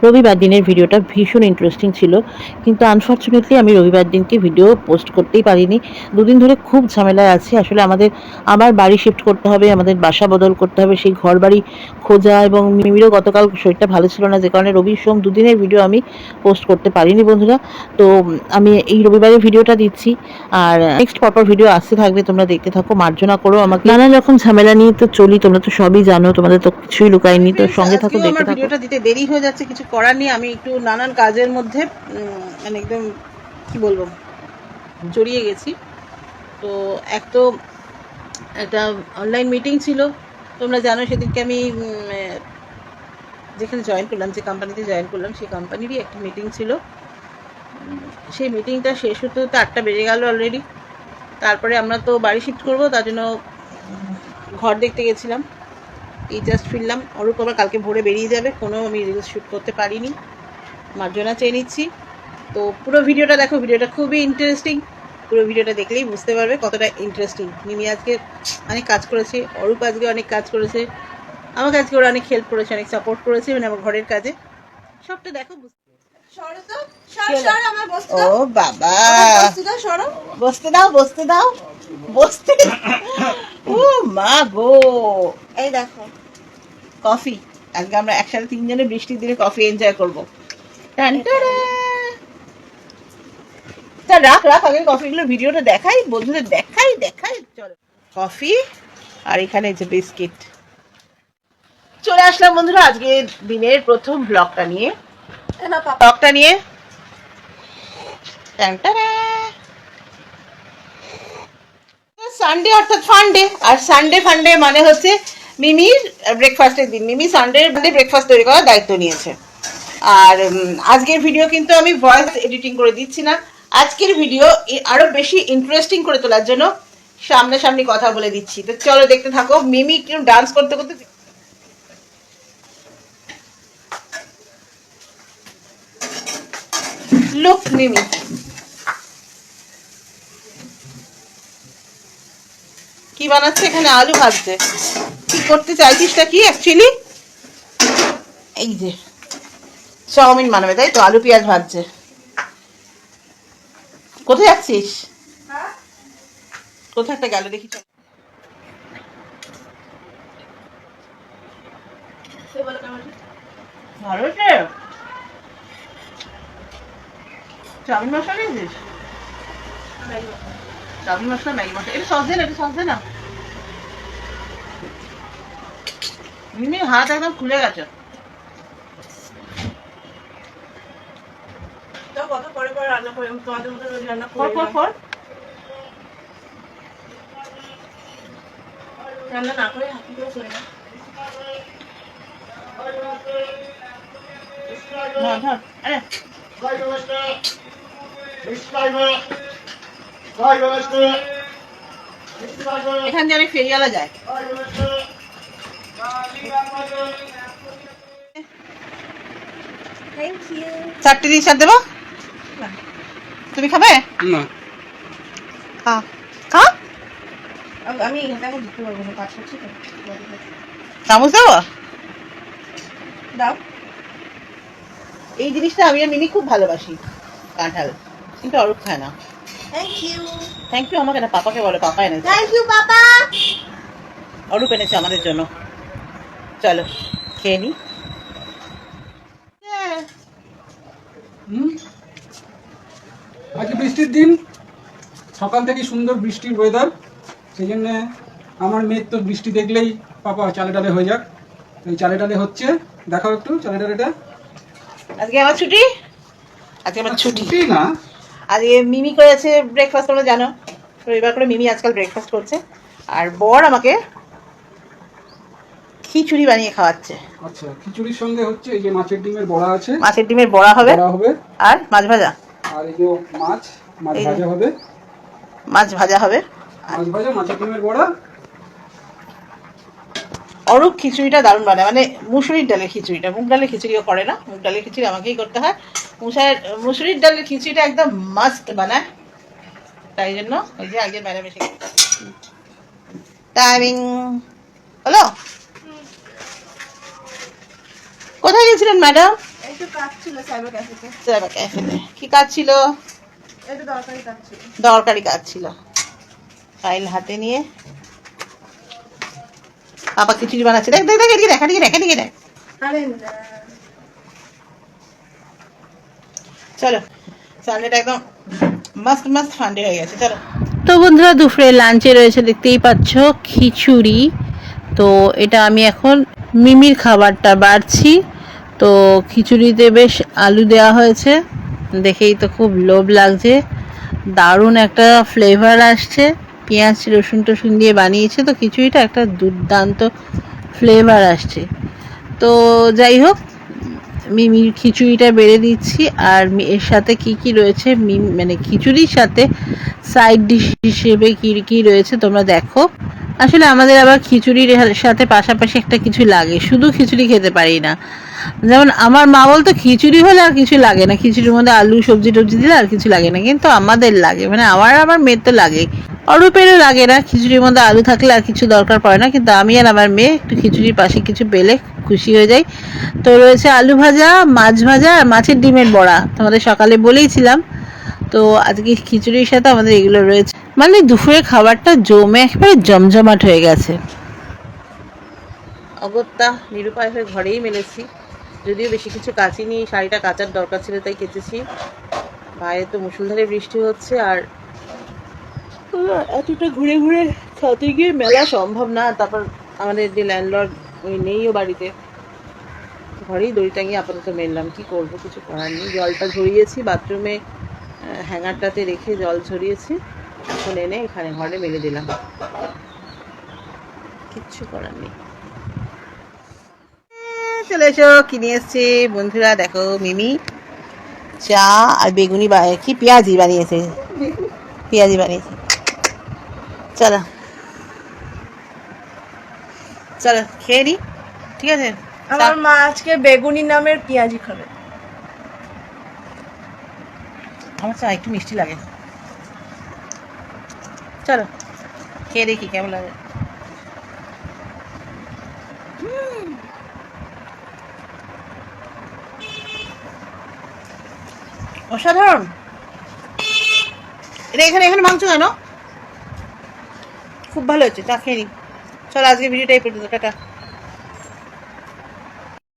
রবিবার দিনের ভিডিওটা ভীষণ ইন্টারেস্টিং ছিল, কিন্তু আনফর্চুনেটলি আমি রবিবার দিনকে ভিডিও পোস্ট করতেই পারিনি। দুদিন ধরে খুব ঝামেলায় আছি। আসলে আবার বাড়ি শিফট করতে হবে, আমাদের বাসা বদল করতে হবে, সেই ঘর বাড়ি খোঁজা, এবং মিমিরও গতকাল শরীরটা ভালো ছিল না, যে কারণে রবি সোম দুদিনের ভিডিও আমি পোস্ট করতে পারিনি বন্ধুরা। তো আমি এই রবিবারের ভিডিওটা দিচ্ছি, আর নেক্সট পরপর ভিডিও আসতে থাকবে, তোমরা দেখতে থাকো, মার্জনা করো আমাকে। নানান রকম ঝামেলা নিয়ে তো চলি, তোমরা তো সবই জানো, তোমাদের তো কিছুই লুকায়নি, তো সঙ্গে থাকো, দেখতে থাকো। ভিডিওটা দিতে দেরি হয়ে যাচ্ছে, কিছু করার নেই, আমি একটু নানান কাজের মধ্যে মানে একদম কি বলবো জড়িয়ে গেছি। তো একটা অনলাইন মিটিং ছিল, তোমরা জানো সেদিনকে আমি যেখানে জয়েন করলাম, যে কোম্পানিতে জয়েন করলাম, সেই কোম্পানিরই একটা মিটিং ছিল। সেই মিটিংটা শেষ হতে হতে 8টা বেজে গেল অলরেডি। তারপরে আমরা তো বাড়ি শিফট করবো, তার জন্য ঘর দেখতে গেছিলাম। এই জাস্ট ফিরলাম। অরূপ আবার কালকে ভোরে বেরিয়ে যাবে, কোনো আমি রিলস শ্যুট করতে পারিনি, মার্জনা চেয়ে নিচ্ছি। তো পুরো ভিডিওটা দেখো, ভিডিওটা খুবই ইন্টারেস্টিং। পুরো ভিডিওটা দেখলেই বুঝতে পারবে কতটা ইন্টারেস্টিং। মিমি আজকে অনেক কাজ করেছে, অরূপ আজকে অনেক কাজ করেছে, আমাকে আজকে ওরা অনেক হেল্প করেছে, অনেক সাপোর্ট করেছে, মানে আমার ঘরের কাজে। সবটা দেখো। ও বাবা, বসতে দাও বসতে দাও বসতে। ও মা গো, এই দেখো কফি। আজকে আমরা একসাথে তিনজনে বৃষ্টির দিনে কফি এনজয় করবো। রাখ রাখ, আগে কফিগুলো ভিডিওটা দেখাই, বন্ধুদের দেখাই দেখাই। চলো, কফি আর এখানে যে বিস্কিট। চলে আসলাম বন্ধুরা আজকে দিনের প্রথম ব্লগটা নিয়ে। সানডে অর্থাৎ ফান্ডে, আর সানডে ফান্ডে মানে হচ্ছে মিমির ব্রেকফাস্টের দিন। মিমি সানডে ব্রেকফাস্ট তৈরি করার দায়িত্ব নিয়েছে। আর আজকের ভিডিও কিন্তু আমি ভয়েস এডিটিং করে দিচ্ছি না। আজকের ভিডিও আরো বেশি ইন্টারেস্টিং করে তোলার জন্য সামনাসামনি কথা বলে দিচ্ছি। তো চলো দেখতে থাকো। মিমি কিরকম ডান্স করতে করতে, লুক মিমি কি বানাচ্ছে এখানে, আলু ভাজছে। কি করতে চাইছিসটা কি অ্যাকচুয়ালি? এই যে চাউমিন বানাবে, তাই তো? আলু পেঁয়াজ ভাজছে। কোথায় যাচ্ছিস? কোথায় একটা গেল দেখি। চাউমিন মশলা নিয়েছিস? চাউমিন মশলা, ম্যাগি মশলা। এটা সস দে না, এটা সস দে না। মিমি হাত একদম খুলে গেছে। কত পরে পরে রান্না করে তোমাদের মতো রান্না করে রান্না না করে হাত দিয়ে করে না। এখান দিয়ে অনেক ফেরিওয়ালা যায়। চারটে দিয়ে চার দেবো, তুমি খাবে না? আমি চামচ দেবো, দাও। এই জিনিসটা আমি আর মিমি খুব ভালোবাসি, কাঁঠাল, কিন্তু অরূপ খায় না। থ্যাংক ইউ আমাকে না, পাপাকে বলো, পাপা এনেছে। Thank you papa. অরূপ এনেছে আমাদের জন্য। চলো খেয়ে নি। আজকে বৃষ্টির দিন, সকাল থেকে সুন্দর বৃষ্টির ওয়েদার, সেই জন্য আমার মেয়ের তো বৃষ্টি দেখলেই পাপা চালে ডালে হয়ে যাক। এই চালে ডালে হচ্ছে, দেখাও একটু চালে ডালেটা। আজকে আমার ছুটি, আজকে আমার ছুটি না, আজকে মিমি করেছে ব্রেকফাস্ট। তোমরা জানো রবিবার করে মিমি আজকাল ব্রেকফাস্ট করছে, আর বর আমাকে খিচুড়ি বানিয়ে খাওয়াচ্ছে। আচ্ছা, খিচুড়ির সঙ্গে হচ্ছে এই যে মাছের ডিমের বড়া আছে, মাছের ডিমের বড়া হবে, আর মাছ ভাজা, আর এই যে মাছ ভাজা হবে, মাছ ভাজা হবে, মাছ ভাজা, মাছের ডিমের বড়া। অরূপ খিচুড়িটা দারুণ বানায়, মানে মুসুরির ডালের খিচুড়িটা। মুগ ডালের খিচুড়িও করে না, মুগ ডালের খিচুড়ি আমাকেই করতে হয়। মুসুরির ডালের খিচুড়িটা একদম মাস্ট বানায়, তাই জন্য ওই যে আগে ম্যাডাম এসে টাইমিং হলো। কোথায় গেছিলেন ম্যাডাম? একটু কাজ ছিল সাইবার ক্যাফেতে। সাইবার ক্যাফেতে কি কাজ ছিল? একটু দরকারি কাজ ছিল। দরকারি কাজ ছিল। ফাইল হাতে নিয়ে পাপা খিচুড়ি বানাচ্ছে। দেখ দেখ দেখ এদিকে দেখ এদিকে দেখ এদিকে দেখ। আরে চলো সানডেটা একদম মাস্ট মাস্ট ফান্ডে হয়ে গেছে। চলো তো বন্ধুরা দুপুরে লাঞ্চে রয়েছে দেখতেই পাচ্ছ খিচুড়ি। তো এটা আমি এখন মিমির খাবারটা বাড়ছি। তো খিচুড়িতে বেশ আলু দেওয়া হয়েছে, দেখেই তো খুব লোভ লাগছে। দারুণ একটা ফ্লেভার আসছে, পেঁয়াজ রসুন টসুন দিয়ে বানিয়েছে তো খিচুড়িটা একটা দুর্দান্ত ফ্লেভার আসছে। তো যাই হোক, মিমির খিচুড়িটা বেড়ে দিচ্ছি। আর এর সাথে কি কি রয়েছে, মানে খিচুড়ির সাথে সাইড ডিশ হিসেবে কি কি রয়েছে তোমরা দেখো। আসলে আমাদের আবার খিচুড়ির সাথে পাশাপাশি একটা কিছু লাগে, শুধু খিচুড়ি খেতে পারি না। যেমন আমার মা বলতো খিচুড়ি হলে আর কিছু লাগে না, খিচুড়ির মধ্যে আলু সবজি টবজি দিলে আর কিছু লাগে না, কিন্তু আমাদের লাগে, মানে আমার মেয়ের তো লাগে। অরূপেরও লাগে না, খিচুড়ির মধ্যে আলু থাকলে আর কিছু দরকার পড়ে না, কিন্তু আমি আর আমার মেয়ে একটু খিচুড়ির পাশে কিছু পেলে খুশি হয়ে যাই। তো রয়েছে আলু ভাজা, মাছ ভাজা আর মাছের ডিমের বড়া, তোমাদের সকালে বলেইছিলাম। তো আজকে খিচুড়ির সাথে আমাদের এগুলো রয়েছে, মানে দুপুরের খাবারটা জমে একেবারে জমজমাট হয়ে গেছে। অগত্যা নিরুপায় হয়ে ঘরেই মেলেছি, যদিও বেশি কিছু কাচিনি, শাড়িটা কাচার দরকার ছিল তাই কেচেছি। বাইরে তো মুষলধারে বৃষ্টি হচ্ছে, আর এতটা ঘুরে ঘুরে ছাতে গিয়ে মেলা সম্ভব না। তারপর আমাদের যে ল্যান্ডলর্ড ওই নেইও বাড়িতে, ঘরেই দড়ি টাঙিয়ে আপাতত মেললাম। কি করব, কিছু করার নেই। জলটা ঝরিয়েছি বাথরুমে, হ্যাঙ্গারটাতে রেখে জল ঝরিয়েছি, এখন এনে এখানে ঘরে মেলে দিলাম, কিচ্ছু করার নেই। চলে এসো, কিনে এসছি বন্ধুরা, দেখো মিমি চা আর বেগুনি কি পেঁয়াজি বানিয়েছে, পেঁয়াজি বানিয়েছে। চলো চলো খেয়ে নি, ঠিক আছে। আমার মা আজকে বেগুনি নামের পেঁয়াজি খাবে। আমার চা একটু মিষ্টি লাগে, চলো খেয়ে দেখি কেমন লাগে। অসাধারণ। এটা এখানে এখানে ভাঙছো কেন? খুব ভালো হচ্ছে, চা খেয়ে নি। চলো আজকে ভিডিওটা এই পর্যন্ত, টাটা।